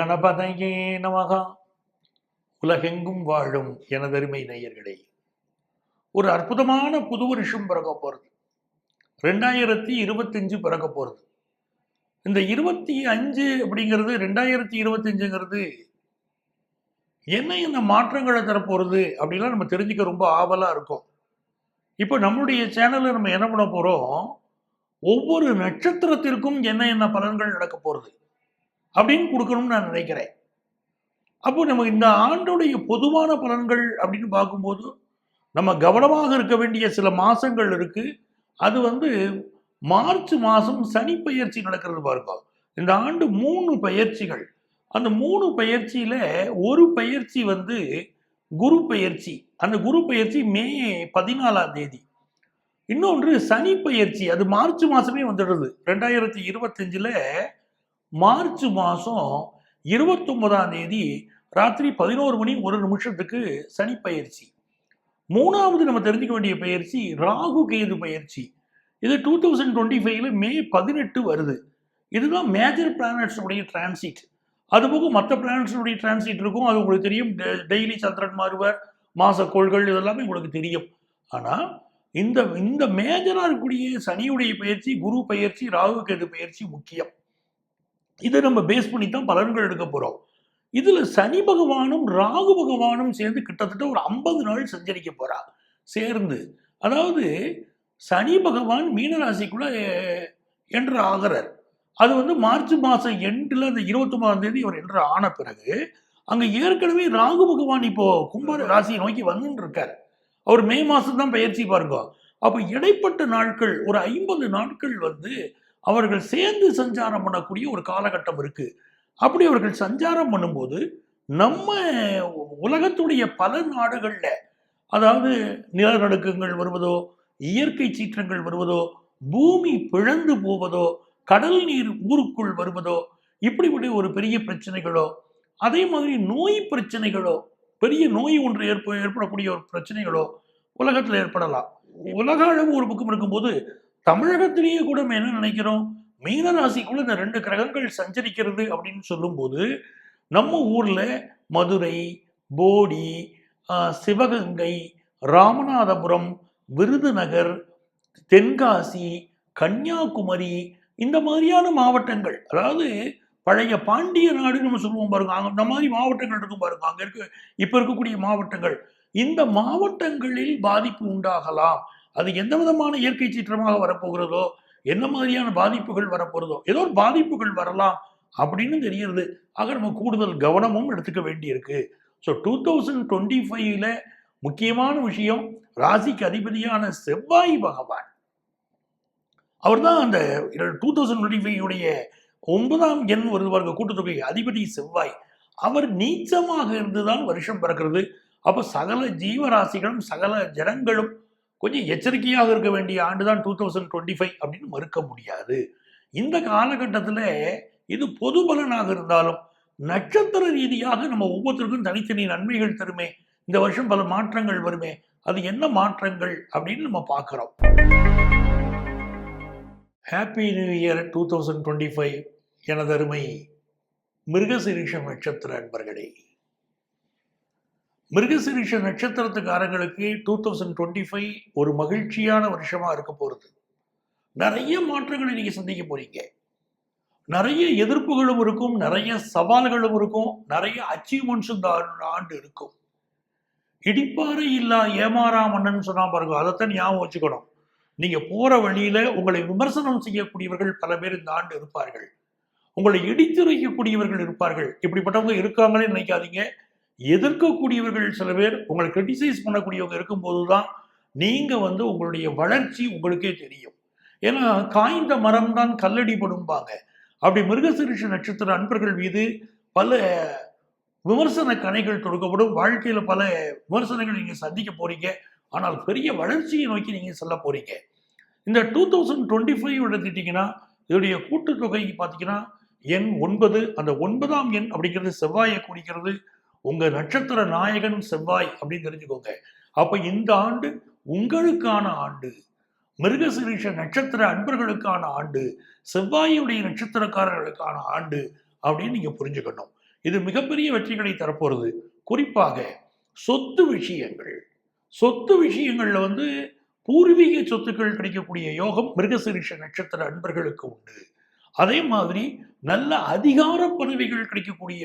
கணபதையே நமகா. உலகெங்கும் வாழும் எனதருமை நேயர்களே, ஒரு அற்புதமான புது வருஷம் பிறக்க போறது. 2025 பிறக்க போறது. இந்த 25 அப்படிங்கிறது 2025ங்கிறது என்ன மாற்றங்களை தரப்போறது அப்படிலாம் நம்ம தெரிஞ்சுக்க ரொம்ப ஆவலா இருக்கும். இப்போ நம்மளுடைய சேனல்ல நம்ம என்ன பண்ண போறோம், ஒவ்வொரு நட்சத்திரத்திற்கும் என்ன பலன்கள் நடக்க போறது அப்படின்னு கொடுக்கணும்னு நான் நினைக்கிறேன். அப்போ நம்ம இந்த ஆண்டுடைய பொதுவான பலன்கள் அப்படின்னு பார்க்கும்போது நம்ம கவனமாக இருக்க வேண்டிய சில மாசங்கள் இருக்கு. அது மார்ச் மாசம் சனி பெயர்ச்சி நடக்கிறது பாருங்க. இந்த ஆண்டு 3 பெயர்ச்சிகள். அந்த 3 பெயர்ச்சியில ஒரு பெயர்ச்சி குரு பெயர்ச்சி. அந்த குரு பெயர்ச்சி மே 14ஆம் தேதி. இன்னொன்று சனி பெயர்ச்சி, அது மார்ச் மாசமே வந்துடுது. 2025ல மார்ச் மாசம் 29ஆம் தேதி ராத்திரி 11 மணி 1 நிமிஷத்துக்கு சனி பெயர்ச்சி. மூணாவது நம்ம தெரிஞ்சுக்க வேண்டிய பயிற்சி ராகு கேது பயிற்சி. இது 2025ல மே 18 வருது. இதுதான் மேஜர் பிளானட்ஸ் உடைய டிரான்சிட். அதுபோக மற்ற பிளானட்ஸ் உடைய டிரான்சிட் இருக்கும். அது உங்களுக்கு தெரியும். டெய்லி சந்திரன் மாறுவர், மாசக்கோள்கள் இதெல்லாமே உங்களுக்கு தெரியும். ஆனா இந்த மேஜரா இருக்கக்கூடிய சனியுடைய பயிற்சி, குரு பயிற்சி, ராகு கேது பயிற்சி முக்கியம். இதை நம்ம பேஸ் பண்ணி தான் பலன்கள் எடுக்க போறோம். இதுல சனி பகவானும் ராகு பகவானும் சேர்ந்து கிட்டத்தட்ட ஒரு 50 நாள் சஞ்சரிக்க போறா சேர்ந்து. அதாவது சனி பகவான் மீனராசிக்குள்ள என்ட்ரு ஆகிறார். அது மார்ச் மாசம் எண்டில் அந்த 29ஆம் தேதி அவர் என்ட்ரு ஆன பிறகு அங்க ஏற்கனவே ராகு பகவான் இப்போ கும்ப ராசியை நோக்கி வந்துட்டு இருக்கார். அவர் மே மாசம் தான் பயிற்சி பாருங்க. அப்ப இடைப்பட்ட நாட்கள் ஒரு 50 நாட்கள் அவர்கள் சேர்ந்து சஞ்சாரம் பண்ணக்கூடிய ஒரு காலகட்டம் இருக்கு. அப்படி அவர்கள் சஞ்சாரம் பண்ணும்போது நம்ம உலகத்துடைய பல நாடுகள்ல, அதாவது நிலநடுக்கங்கள் வருவதோ, இயற்கை சீற்றங்கள் வருவதோ, பூமி பிளந்து போவதோ, கடல் நீர் ஊருக்குள் வருவதோ, இப்படிப்பட்ட ஒரு பெரிய பிரச்சனைகளோ, அதே மாதிரி நோய் பிரச்சனைகளோ, பெரிய நோய் ஒன்று ஏற்படக்கூடிய ஒரு பிரச்சனைகளோ உலகத்தில் ஏற்படலாம். உலக அளவு ஒரு பக்கம் இருக்கும்போது தமிழகத்திலேயே கூட நம்ம என்ன நினைக்கிறோம், மீனராசிக்குள்ள இந்த 2 கிரகங்கள் சஞ்சரிக்கிறது அப்படின்னு சொல்லும்போது நம்ம ஊர்ல மதுரை, போடி, சிவகங்கை, ராமநாதபுரம், விருதுநகர், தென்காசி, கன்னியாகுமரி, இந்த மாதிரியான மாவட்டங்கள், அதாவது பழைய பாண்டிய நாடு நம்ம சொல்லுவோம் பாருங்க, அந்த மாதிரி மாவட்டங்கள் இருக்கும் பாருங்க. அங்க இப்ப இருக்கக்கூடிய மாவட்டங்கள், இந்த மாவட்டங்களில் பாதிப்பு உண்டாகலாம். அது எந்த விதமான இயற்கை சீற்றமாக வரப்போகிறதோ, என்ன மாதிரியான பாதிப்புகள் வரப்போறதோ, ஏதோ ஒரு பாதிப்புகள் வரலாம் அப்படின்னு தெரியுது. ஆக நம்ம கூடுதல் கவனமும் எடுத்துக்க வேண்டியிருக்கு. ஸோ 2025ல முக்கியமான விஷயம், ராசிக்கு அதிபதியான செவ்வாய் பகவான். அவர் தான் அந்த 2025 9ஆம் எண் வருவாங்க கூட்டுத்தொகை அதிபதி செவ்வாய். அவர் நீச்சமாக இருந்துதான் வருஷம் பிறக்கிறது. அப்ப சகல ஜீவராசிகளும் சகல ஜனங்களும் கொஞ்சம் எச்சரிக்கையாக இருக்க வேண்டிய ஆண்டுதான் 2025 அப்படின்னு மறுக்க முடியாது. இந்த காலகட்டத்தில் இது பொது பலனாக இருந்தாலும் நட்சத்திர ரீதியாக நம்ம ஒவ்வொருத்தருக்கும் தனித்தனி நன்மைகள் தருமே. இந்த வருஷம் பல மாற்றங்கள் வருமே. அது என்ன மாற்றங்கள் அப்படின்னு நம்ம பார்க்கிறோம். ஹாப்பி நியூ இயர் 2025 எனது அருமை மிருகசீரிஷம் நட்சத்திர அன்பர்களே. மிருகசீரிஷ நட்சத்திரத்துக்காரங்களுக்கு 2025 ஒரு மகிழ்ச்சியான வருஷமா இருக்க போறது. நிறைய மாற்றங்களை நீங்க சந்திக்க போறீங்க. நிறைய எதிர்ப்புகளும் இருக்கும், நிறைய சவால்களும் இருக்கும், நிறைய அச்சீவ்மெண்ட்ஸும் இந்த ஆண்டு இருக்கும். இடிப்பாறை இல்லா ஏமாறா மன்னன் சொன்னா பாருங்க, அதைத்தான் ஞாபகம் வச்சுக்கணும். நீங்க போற வழியில உங்களை விமர்சனம் செய்யக்கூடியவர்கள் பல பேர் இந்த ஆண்டு இருப்பார்கள். உங்களை இடித்துரைக்கக்கூடியவர்கள் இருப்பார்கள். இப்படிப்பட்டவங்க இருக்காங்களே நினைக்காதீங்க. எதிர்க்கக்கூடியவர்கள் சில பேர், உங்களை கிரிட்டிசைஸ் பண்ணக்கூடியவங்க இருக்கும்போதுதான் நீங்க உங்களுடைய வளர்ச்சி உங்களுக்கே தெரியும். ஏன்னா காய்ந்த மரம் தான் கல்லடி படும்பாங்க. அப்படி மிருகசீரிஷ நட்சத்திர அன்பர்கள் மீது பல விமர்சன கணைகள் தொடுக்கப்படும். வாழ்க்கையில பல விமர்சனங்கள் நீங்க சந்திக்க போறீங்க. ஆனால் பெரிய வளர்ச்சியை நோக்கி நீங்க செல்ல போறீங்க. இந்த 2025 எடுத்துட்டீங்கன்னா இதோடைய கூட்டுத்தொகை பார்த்தீங்கன்னா எண் 9. அந்த 9ஆம் எண் அப்படிங்கிறது செவ்வாயை குறிக்கிறது. உங்க நட்சத்திர நாயகன் செவ்வாய் அப்படின்னு தெரிஞ்சுக்கோங்க. அப்ப இந்த ஆண்டு உங்களுக்கான ஆண்டு, மிருகசீரிஷ நட்சத்திர அன்பர்களுக்கான ஆண்டு, செவ்வாயுடைய நட்சத்திரக்காரர்களுக்கான ஆண்டு அப்படின்னு நீங்க புரிஞ்சுக்கணும். இது மிகப்பெரிய வெற்றிகளை தரப்போறது. குறிப்பாக சொத்து விஷயங்கள். சொத்து விஷயங்கள்ல வந்து பூர்வீக சொத்துக்கள் கிடைக்கக்கூடிய யோகம் மிருகசீரிஷ நட்சத்திர அன்பர்களுக்கு உண்டு. அதே மாதிரி நல்ல அதிகார பதவிகள் கிடைக்கக்கூடிய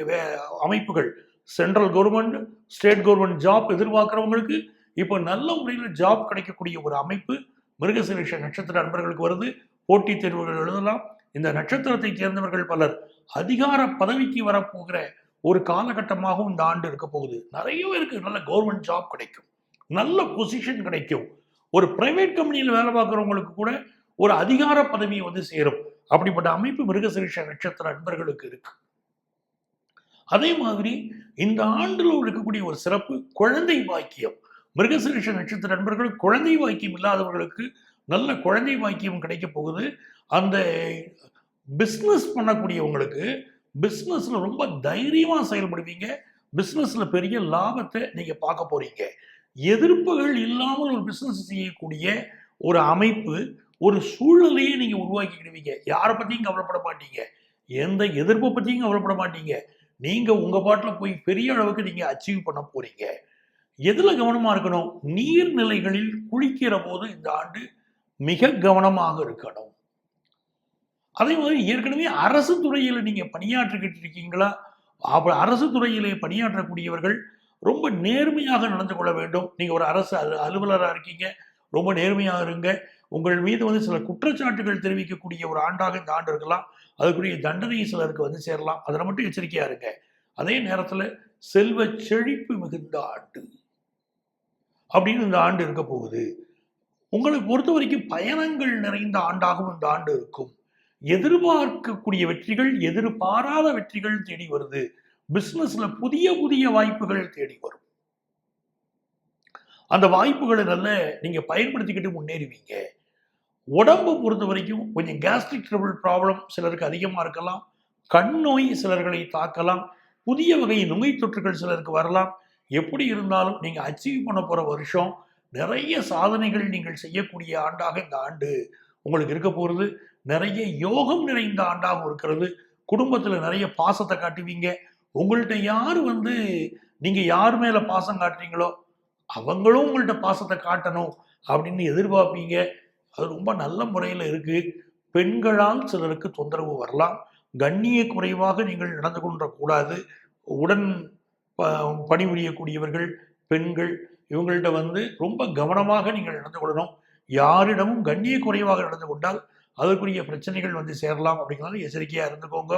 அமைப்புகள், central government, state government job எதிர்பார்க்கிறவங்களுக்கு இப்போ நல்ல முறையில் ஜாப் கிடைக்கக்கூடிய ஒரு அமைப்பு மிருகசீரிஷ நட்சத்திர அன்பர்களுக்கு வருது. போட்டித் தேர்வுகள் எழுதலாம். இந்த நட்சத்திரத்தை சேர்ந்தவர்கள் பலர் அதிகார பதவிக்கு வரப்போகிற ஒரு காலகட்டமாகவும் இந்த ஆண்டு இருக்க போகுது. நிறைய பேருக்கு நல்ல கவர்மெண்ட் ஜாப் கிடைக்கும், நல்ல பொசிஷன் கிடைக்கும். ஒரு பிரைவேட் கம்பெனியில் வேலை பார்க்குறவங்களுக்கு கூட ஒரு அதிகார பதவி வந்து சேரும். அப்படிப்பட்ட அமைப்பு மிருகசீரிஷ நட்சத்திர அன்பர்களுக்கு இருக்கு. அதே மாதிரி இந்த ஆண்டில் இருக்கக்கூடிய ஒரு சிறப்பு குழந்தை பாக்கியம். மிருகசீரிஷ நட்சத்திர அன்பர்கள் குழந்தை பாக்கியம் இல்லாதவர்களுக்கு நல்ல குழந்தை பாக்கியம் கிடைக்க போகுது. அந்த பிஸ்னஸ் பண்ணக்கூடியவங்களுக்கு பிஸ்னஸ்ல ரொம்ப தைரியமா செயல்படுவீங்க. பிஸ்னஸ்ல பெரிய லாபத்தை நீங்க பார்க்க போறீங்க. எதிர்ப்புகள் இல்லாமல் ஒரு பிஸ்னஸ் செய்யக்கூடிய ஒரு அமைப்பு, ஒரு சூழ்நிலையை நீங்க உருவாக்கிக்கிடுவீங்க. யாரை பத்தியும் கவலைப்பட மாட்டீங்க, எந்த எதிர்ப்பை பத்தியும் கவலைப்பட மாட்டீங்க. நீங்க உங்க பாட்டில் போய் பெரிய அளவுக்கு நீங்க அச்சீவ் பண்ண போறீங்க. எதுல கவனமா இருக்கணும்? நீர்நிலைகளில் குளிக்கிற போது இந்த ஆண்டு மிக கவனமாக இருக்கணும். அதே மாதிரி ஏற்கனவே அரசு துறையில் நீங்க பணியாற்றிக்கிட்டு இருக்கீங்களா? அரசு துறையிலே பணியாற்றக்கூடியவர்கள் ரொம்ப நேர்மையாக நடந்து கொள்ள வேண்டும். நீங்க ஒரு அரசு அலுவலராக இருக்கீங்க, ரொம்ப நேர்மையாக இருங்க. உங்கள் மீது வந்து சில குற்றச்சாட்டுகள் தெரிவிக்கக்கூடிய ஒரு ஆண்டாக இந்த ஆண்டு இருக்கலாம். அதுக்குரிய தண்டனை சிலருக்கு வந்து சேரலாம். அதில் மட்டும் எச்சரிக்கையா இருங்க. அதே நேரத்தில் செல்வ செழிப்பு மிகுந்த ஆண்டு அப்படின்னு இந்த ஆண்டு இருக்க போகுது. உங்களை பொறுத்த வரைக்கும் பயணங்கள் நிறைந்த ஆண்டாகவும் இந்த ஆண்டு இருக்கும். எதிர்பார்க்கக்கூடிய வெற்றிகள், எதிர்பாராத வெற்றிகள் தேடி வருது. பிசினஸ்ல புதிய புதிய வாய்ப்புகள் தேடி வரும். அந்த வாய்ப்புகளை நல்ல நீங்க பயன்படுத்திக்கிட்டு முன்னேறுவீங்க. உடம்பு பொறுத்த வரைக்கும் கொஞ்சம் கேஸ்ட்ரிக் ட்ரபிள் ப்ராப்ளம் சிலருக்கு அதிகமா இருக்கலாம். கண் நோய் சிலர்களை தாக்கலாம். புதிய வகை நோய் தொற்றுகள் சிலருக்கு வரலாம். எப்படி இருந்தாலும் நீங்க அச்சீவ் பண்ண போற வருஷம் நிறைய சாதனைகள் நீங்கள் செய்யக்கூடிய ஆண்டாக இந்த ஆண்டு உங்களுக்கு இருக்க போறது. நிறைய யோகம் நிறைந்த ஆண்டாகவும் இருக்கிறது. குடும்பத்துல நிறைய பாசத்தை காட்டுவீங்க. உங்கள்கிட்ட யார் வந்து நீங்க யார் மேல பாசம் காட்டுறீங்களோ அவங்களும் உங்கள்கிட்ட பாசத்தை காட்டணும் அப்படின்னு எதிர்பார்ப்பீங்க. அது ரொம்ப நல்ல முறையில் இருக்கு. பெண்களால் சிலருக்கு தொந்தரவு வரலாம். கண்ணிய குறைவாக நீங்கள் நடந்து கொள்ளக்கூடாது. உடன் பணிபுரியக்கூடியவர்கள் பெண்கள், இவங்கள்ட்ட வந்து ரொம்ப கவனமாக நீங்கள் நடந்து கொள்ளணும். யாரிடமும் கண்ணிய குறைவாக நடந்து கொண்டால் அதற்குரிய பிரச்சனைகள் வந்து சேரலாம். அப்படிங்கிறத எச்சரிக்கையாக இருந்துக்கோங்க.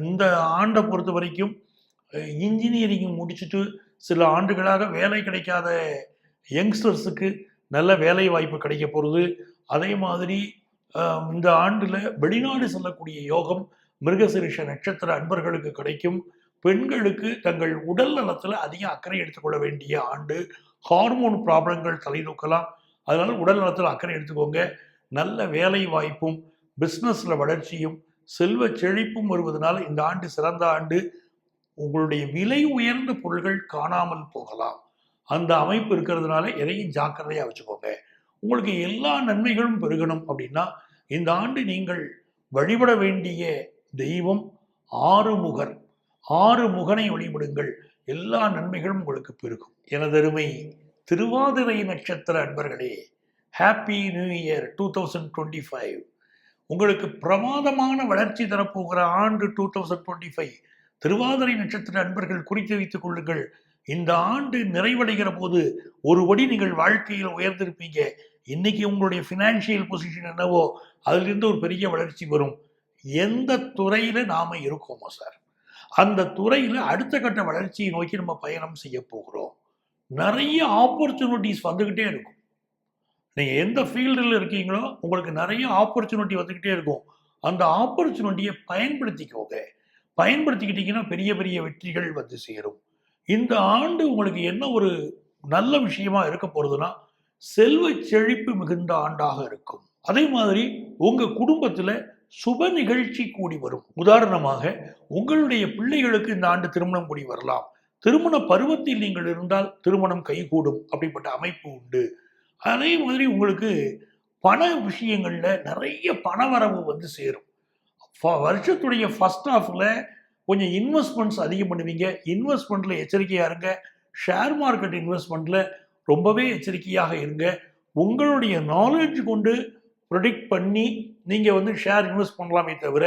இந்த ஆண்டை பொறுத்த வரைக்கும் இன்ஜினியரிங் முடிச்சுட்டு சில ஆண்டுகளாக வேலை கிடைக்காத யங்ஸ்டர்ஸுக்கு நல்ல வேலை வாய்ப்பு கிடைக்க போகிறது. அதே மாதிரி இந்த ஆண்டில் வெளிநாடு செல்லக்கூடிய யோகம் மிருகசீரிஷ நட்சத்திர அன்பர்களுக்கு கிடைக்கும். பெண்களுக்கு தங்கள் உடல் நலத்தில் அதிக அக்கறை எடுத்துக்கொள்ள வேண்டிய ஆண்டு. ஹார்மோன் ப்ராப்ளங்கள் தலைநூக்கலாம். அதனால உடல் நலத்தில் அக்கறை எடுத்துக்கோங்க. நல்ல வேலை வாய்ப்பும் பிஸ்னஸில் வளர்ச்சியும் செல்வ செழிப்பும் வருவதனால இந்த ஆண்டு சிறந்த ஆண்டு. உங்களுடைய விலை உயர்ந்த பொருள்கள் காணாமல் போகலாம். அந்த அமைப்பு இருக்கிறதுனால எதையும் ஜாக்கிரதையாக வச்சுக்கோங்க. உங்களுக்கு எல்லா நன்மைகளும் பெருகணும் அப்படின்னா இந்த ஆண்டு நீங்கள் வழிபட வேண்டிய தெய்வம் ஆறுமுகர். ஆறுமுகனை வழிபடுங்கள். எல்லா நன்மைகளும் உங்களுக்கு பெருகும். எனதருமை திருவாதிரை நட்சத்திர அன்பர்களே, ஹாப்பி நியூ இயர் 2025. உங்களுக்கு பிரமாதமான வளர்ச்சி தரப்போகிற ஆண்டு 2025. திருவாதிரை நட்சத்திர அன்பர்கள் குறித்து வைத்துக் கொள்ளுங்கள். இந்த ஆண்டு நிறைவடைகிற போது ஒருபடி நீங்கள் வாழ்க்கையில் உயர்ந்திருப்பீங்க. இன்னைக்கு உங்களுடைய பினான்சியல் பொசிஷன் என்னவோ அதிலிருந்து ஒரு பெரிய வளர்ச்சி வரும். எந்த துறையில நாம இருக்கோமோ சார், அந்த துறையில அடுத்த கட்ட வளர்ச்சியை நோக்கி நம்ம பயணம் செய்ய போகிறோம். நிறைய ஆப்பர்ச்சுனிட்டிஸ் வந்துகிட்டே இருக்கும். நீங்க எந்த ஃபீல்டில் இருக்கீங்களோ உங்களுக்கு நிறைய ஆப்பர்ச்சுனிட்டி வந்துகிட்டே இருக்கும். அந்த ஆப்பர்ச்சுனிட்டியை பயன்படுத்திக்கோங்க. பயன்படுத்திக்கிட்டீங்கன்னா பெரிய பெரிய வெற்றிகள் வந்து சேரும். இந்த ஆண்டு உங்களுக்கு என்ன ஒரு நல்ல விஷயமா இருக்க போறதுன்னா செல்வ செழிப்பு மிகுந்த ஆண்டாக இருக்கும். அதே மாதிரி உங்க குடும்பத்துல சுப நிகழ்ச்சி கூடி வரும். உதாரணமாக உங்களுடைய பிள்ளைகளுக்கு இந்த ஆண்டு திருமணம் கூடி வரலாம். திருமண பருவத்தில் நீங்கள் இருந்தால் திருமணம் கைகூடும். அப்படிப்பட்ட அமைப்பு உண்டு. அதே மாதிரி உங்களுக்கு பண விஷயங்கள்ல நிறைய பண வரவு வந்து சேரும். வருஷத்துடைய ஃபர்ஸ்ட் ஹாஃப்ல கொஞ்சம் இன்வெஸ்ட்மெண்ட்ஸ் அதிகம் பண்ணுவீங்க. இன்வெஸ்ட்மெண்ட்ல எச்சரிக்கையா இருங்க. ஷேர் மார்க்கெட் இன்வெஸ்ட்மெண்ட்ல ரொம்பவே எச்சரிக்கையாக இருங்க. உங்களுடைய நாலேஜ் கொண்டு ப்ரெடிக்ட் பண்ணி நீங்க வந்து ஷேர் இன்வெஸ்ட் பண்ணலாமே தவிர,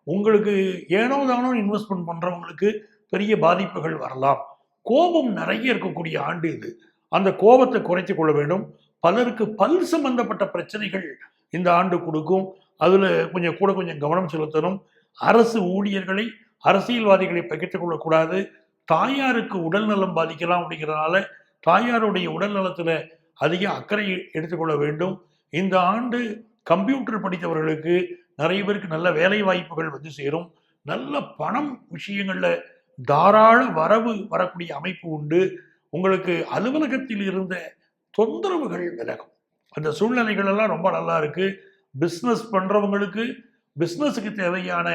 உங்களுக்கு ஏனோ தானோ இன்வெஸ்ட்மெண்ட் பண்றவங்களுக்கு பெரிய பாதிப்புகள் வரலாம். கோபம் நிறைய இருக்கக்கூடிய ஆண்டு இது. அந்த கோபத்தை குறைத்துக் கொள்ள வேண்டும். பலருக்கு பல் சம்பந்தப்பட்ட பிரச்சனைகள் இந்த ஆண்டு கொடுக்கும். அதுல கொஞ்சம் கவனம் செலுத்தணும். அரசு ஊழியர்களை, அரசியல்வாதிகளை பகிர்ந்து கொள்ளக்கூடாது. தாயாருக்கு உடல் நலம் பாதிக்கலாம் அப்படிங்கிறதுனால தாயாருடைய உடல் நலத்துல அதிக அக்கறை எடுத்துக்கொள்ள வேண்டும். இந்த ஆண்டு கம்ப்யூட்டர் படித்தவர்களுக்கு நிறைய பேருக்கு நல்ல வேலை வாய்ப்புகள் வந்து சேரும். நல்ல பணம் விஷயங்கள்ல தாராள வரவு வரக்கூடிய அமைப்பு உண்டு. உங்களுக்கு அலுவலகத்தில் இருந்த தொந்தரவுகள் விலகும். அந்த சூழ்நிலைகள் எல்லாம் ரொம்ப நல்லா இருக்கு. பிஸ்னஸ் பண்றவங்களுக்கு பிஸ்னஸுக்கு தேவையான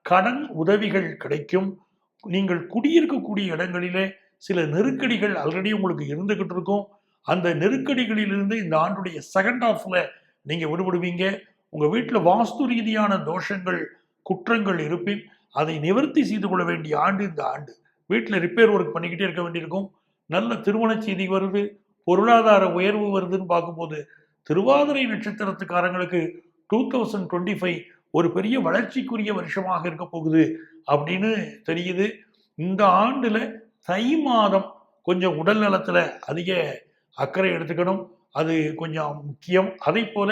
கடன் உதவிகள் கிடைக்கும். நீங்கள் குடியிருக்கக்கூடிய இடங்களிலே சில நெருக்கடிகள் ஆல்ரெடி உங்களுக்கு இருந்துகிட்டு இருக்கும். அந்த நெருக்கடிகளிலிருந்து இந்த ஆண்டுடைய செகண்ட் ஹாஃப்ல நீங்க விடுபடுவீங்க. உங்க வீட்டில் வாஸ்து ரீதியான தோஷங்கள், குற்றங்கள் இருப்பின் அதை நிவர்த்தி செய்து கொள்ள வேண்டிய ஆண்டு இந்த ஆண்டு. வீட்டில் ரிப்பேர் ஒர்க் பண்ணிக்கிட்டே இருக்க வேண்டியிருக்கும். நல்ல திருமண செய்தி வருது, பொருளாதார உயர்வு வருதுன்னு பார்க்கும்போது திருவாதிரை நட்சத்திரத்துக்காரங்களுக்கு 2025 ஒரு பெரிய வளர்ச்சிக்குரிய வருஷமாக இருக்க போகுது அப்படின்னு தெரியுது. இந்த ஆண்டுல தை மாதம் கொஞ்சம் உடல் நலத்துல அதிக அக்கறை எடுத்துக்கணும். அது கொஞ்சம் முக்கியம். அதே போல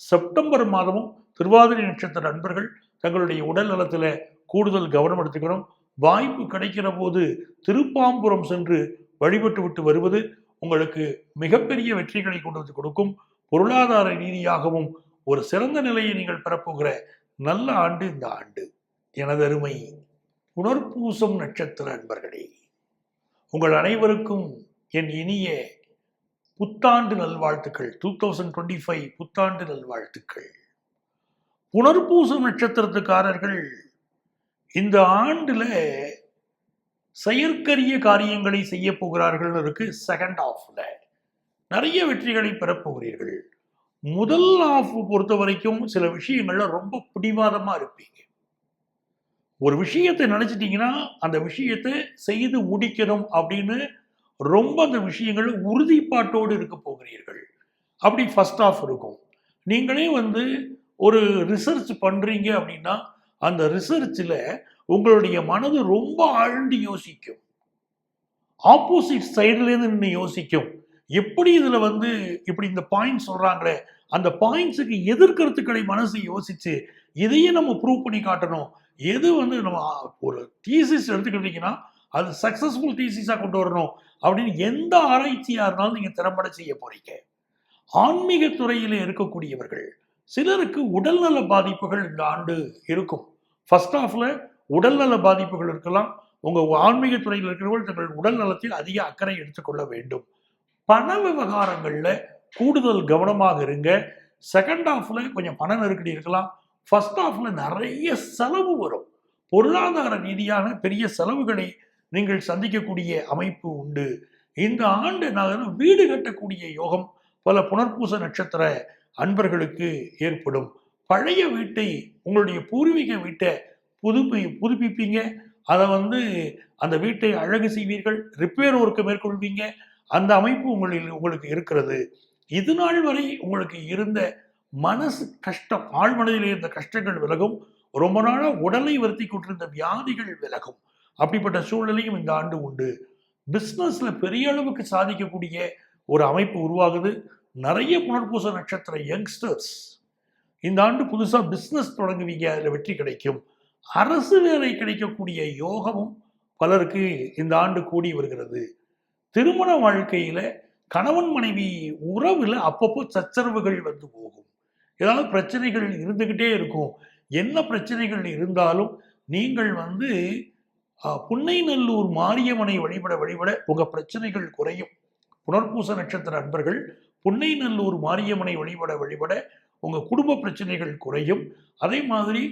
செப்டம்பர் மாதமும் திருவாதிரை நட்சத்திர நண்பர்கள் தங்களுடைய உடல் நலத்துல கூடுதல் கவனம் எடுத்துக்கணும். வாய்ப்பு கிடைக்கிற போது திருப்பாம்புரம் சென்று வழிபட்டு விட்டு வருவது உங்களுக்கு மிகப்பெரிய வெற்றிகளை கொண்டு வந்து கொடுக்கும். பொருளாதார ரீதியாகவும் ஒரு சிறந்த நிலையை நீங்கள் பெறப்போகிற நல்ல ஆண்டு இந்த ஆண்டு. எனதருமை புனர்பூசம் நட்சத்திர அன்பர்களே, உங்கள் அனைவருக்கும் என் இனிய புத்தாண்டு நல்வாழ்த்துக்கள். 2025 புத்தாண்டு நல்வாழ்த்துக்கள். புனர்பூசம் நட்சத்திரத்துக்காரர்கள் இந்த ஆண்டுல செயற்கரிய காரியங்களை செய்ய போகிறார்கள் இருக்கு. செகண்ட் ஹாஃப்ல நிறைய வெற்றிகளை பெறப்போகிறீர்கள். முதல் ஹாஃப் பொறுத்த வரைக்கும் சில விஷயங்கள்ல ரொம்ப பிடிவாதமா இருப்பீங்க. ஒரு விஷயத்தை நினைச்சிட்டீங்கன்னா அந்த விஷயத்தை செய்து முடிக்கணும் அப்படின்னு ரொம்ப அந்த விஷயங்கள் உறுதிப்பாட்டோடு இருக்க போகிறீர்கள். அப்படி ஃபர்ஸ்ட் ஹாஃப் இருக்கும். நீங்களே வந்து ஒரு ரிசர்ச் பண்றீங்க அப்படின்னா அந்த ரிசர்ச்சில் உங்களுடைய மனது ரொம்ப ஆழ்ந்து யோசிக்கும். ஆப்போசிட் சைடுலேருந்து நின்று யோசிக்கும். எப்படி இதுல வந்து இப்படி இந்த பாயிண்ட் சொல்றாங்களே, அந்த பாயிண்ட்ஸுக்கு எதிர்கருத்துக்களை மனசு யோசிச்சு இதையே நம்ம ப்ரூவ் பண்ணி காட்டணும். எது வந்து நம்ம ஒரு தீசிஸ் எடுத்துக்கிட்டீங்கன்னா அது சக்சஸ்ஃபுல் தீசிஸா கொண்டு வரணும் அப்படின்னு எந்த ஆராய்ச்சியா இருந்தாலும் நீங்க திறம்பட செய்ய போறீங்க. ஆன்மீக துறையில இருக்கக்கூடியவர்கள் சிலருக்கு உடல்நல பாதிப்புகள் இந்த ஆண்டு இருக்கும். ஃபர்ஸ்ட் ஹாஃப்ல உடல்நல பாதிப்புகள் இருக்கலாம். உங்க ஆன்மீக துறையில் இருக்கிறவர்கள் தங்கள் உடல் நலத்தில் அதிக அக்கறை எடுத்துக்கொள்ள வேண்டும். பண விவகாரங்கள்ல கூடுதல் கவனமாக இருங்க. செகண்ட் ஹாஃப்ல கொஞ்சம் பண நெருக்கடி இருக்கலாம். ஃபர்ஸ்ட் ஹாஃப்ல நிறைய செலவு வரும். பொருளாதார ரீதியான பெரிய செலவுகளை நீங்கள் சந்திக்கக்கூடிய அமைப்பு உண்டு. இந்த ஆண்டு வீடு கட்டக்கூடிய யோகம் பல புனர்பூச நட்சத்திர அன்பர்களுக்கு ஏற்படும். பழைய வீட்டை, உங்களுடைய பூர்வீக வீட்டை புதுப்பிப்பீங்க. அதை வந்து அந்த வீட்டை அழகு செய்வீர்கள். ரிப்பேர் ஒர்க்கை மேற்கொள்வீங்க. அந்த அமைப்பு உங்களுக்கு இருக்கிறது. இது நாள் வரை உங்களுக்கு இருந்த மனசு கஷ்டம், ஆழ்மனதில் இருந்த கஷ்டங்கள் விலகும். ரொம்ப நாளா உடலை வருத்தி கொண்டிருந்த வியாதிகள் விலகும். அப்படிப்பட்ட சூழ்நிலையும் இந்த ஆண்டு உண்டு. பிஸ்னஸ்ல பெரிய அளவுக்கு சாதிக்கக்கூடிய ஒரு அமைப்பு உருவாகுது. நிறைய புனர்பூச நட்சத்திர யங்ஸ்டர்ஸ் இந்த ஆண்டு புதுசா பிஸ்னஸ் தொடங்குவீங்க. அதில் வெற்றி கிடைக்கும். அரசு வேலை கிடைக்கக்கூடிய யோகமும் பலருக்கு இந்த ஆண்டு கூடி வருகிறது. திருமண வாழ்க்கையில கணவன் மனைவி உறவுல அப்பப்போ சச்சரவுகள் வந்து போகும். ஏதாவது பிரச்சனைகள் இருந்துகிட்டே இருக்கும். என்ன பிரச்சனைகள் இருந்தாலும் நீங்கள் வந்து புன்னைநல்லூர் மாரியம்மனை வழிபட உங்க பிரச்சனைகள் குறையும். புனர்பூச நட்சத்திர அன்பர்கள் புன்னைநல்லூர் மாரியம்மனை வழிபட உங்க குடும்ப பிரச்சனைகள் குறையும். அதே மாதிரி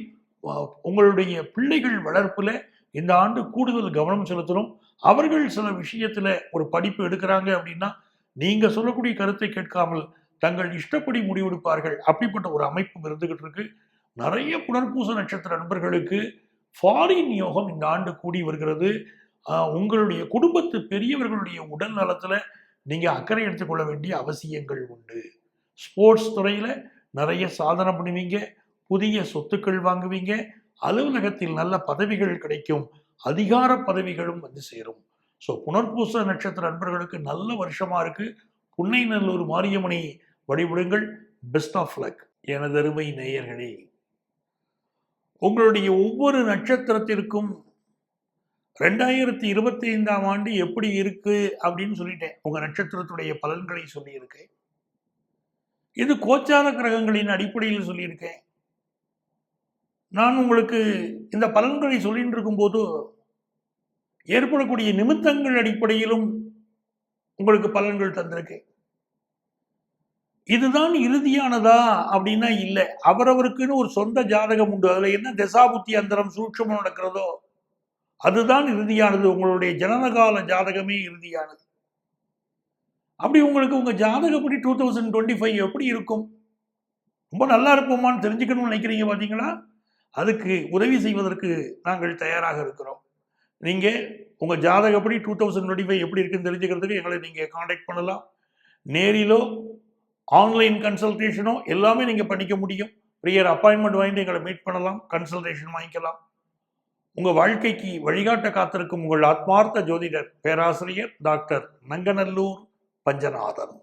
உங்களுடைய பிள்ளைகள் வளர்ப்புல இந்த ஆண்டு கூடுதல் கவனம் செலுத்தணும். அவர்கள் சில விஷயத்துல ஒரு படிப்பு எடுக்கிறாங்க அப்படின்னா நீங்க சொல்லக்கூடிய கருத்தை கேட்காமல் தங்கள் இஷ்டப்படி முடிவெடுப்பார்கள். அப்படிப்பட்ட ஒரு அமைப்பு இருந்துகிட்டு இருக்கு. நிறைய புனர்பூச நட்சத்திர நண்பர்களுக்கு ஃபாரின் யோகம் இந்த ஆண்டு கூடி வருகிறது. உங்களுடைய குடும்பத்து பெரியவர்களுடைய உடல் நலத்துல நீங்க அக்கறை எடுத்துக்கொள்ள வேண்டிய அவசியங்கள் உண்டு. ஸ்போர்ட்ஸ் துறையில நிறைய சாதனை பண்ணுவீங்க, புதிய சொத்துக்கள் வாங்குவீங்க, அலுவலகத்தில் நல்ல பதவிகள் கிடைக்கும், அதிகார பதவிகளும் வந்து சேரும். ஸோ புனர்பூச நட்சத்திர அன்பர்களுக்கு நல்ல வருஷமா இருக்கு. புன்னைநல்லூர் மாரியம்மனை வழிபடுங்கள். Best of luck. எனதருமை நேயர்களே, உங்களுடைய ஒவ்வொரு நட்சத்திரத்திற்கும் 2025ஆம் ஆண்டு எப்படி இருக்கு அப்படின்னு சொல்லிட்டேன். உங்க நட்சத்திரத்துடைய பலன்களை சொல்லியிருக்கேன். இது கோச்சார கிரகங்களின் அடிப்படையில் சொல்லியிருக்கேன். நான் உங்களுக்கு இந்த பலன்களை சொல்லிட்டு இருக்கும்போது ஏற்படக்கூடிய நிமித்தங்கள் அடிப்படையிலும் உங்களுக்கு பலன்கள் தந்திருக்கேன். இதுதான் இறுதியானதா அப்படின்னா இல்லை. அவரவருக்குன்னு ஒரு சொந்த ஜாதகம் உண்டு. அதுல என்ன தசாபுத்தி அந்தரம் சூட்சமம் நடக்கிறதோ அதுதான் இறுதியானது. உங்களுடைய ஜனனகால ஜாதகமே இறுதியானது. அப்படி உங்களுக்கு உங்க ஜாதகப்படி 2025 எப்படி இருக்கும், ரொம்ப நல்லா இருப்போமான்னு தெரிஞ்சுக்கணும்னு நினைக்கிறீங்க பார்த்தீங்களா? அதுக்கு உதவி செய்வதற்கு நாங்கள் தயாராக இருக்கிறோம். நீங்க உங்க ஜாதகப்படி 2025 எப்படி இருக்குன்னு தெரிஞ்சுக்கிறதுக்கு எங்களை நீங்க காண்டாக்ட் பண்ணலாம். நேரிலோ ஆன்லைன் கன்சல்டேஷனோ எல்லாமே நீங்க பண்ணிக்க முடியும். ப்ரியர் அப்பாயின்மெண்ட் வாங்கிட்டு எங்களை மீட் பண்ணலாம், கன்சல்டேஷன் வாங்கிக்கலாம். உங்க வாழ்க்கைக்கு வழிகாட்ட காத்திருக்கும் உங்கள் ஆத்மார்த்த ஜோதிடர் பேராசிரியர் டாக்டர் நங்கநல்லூர் பஞ்சநாதன்.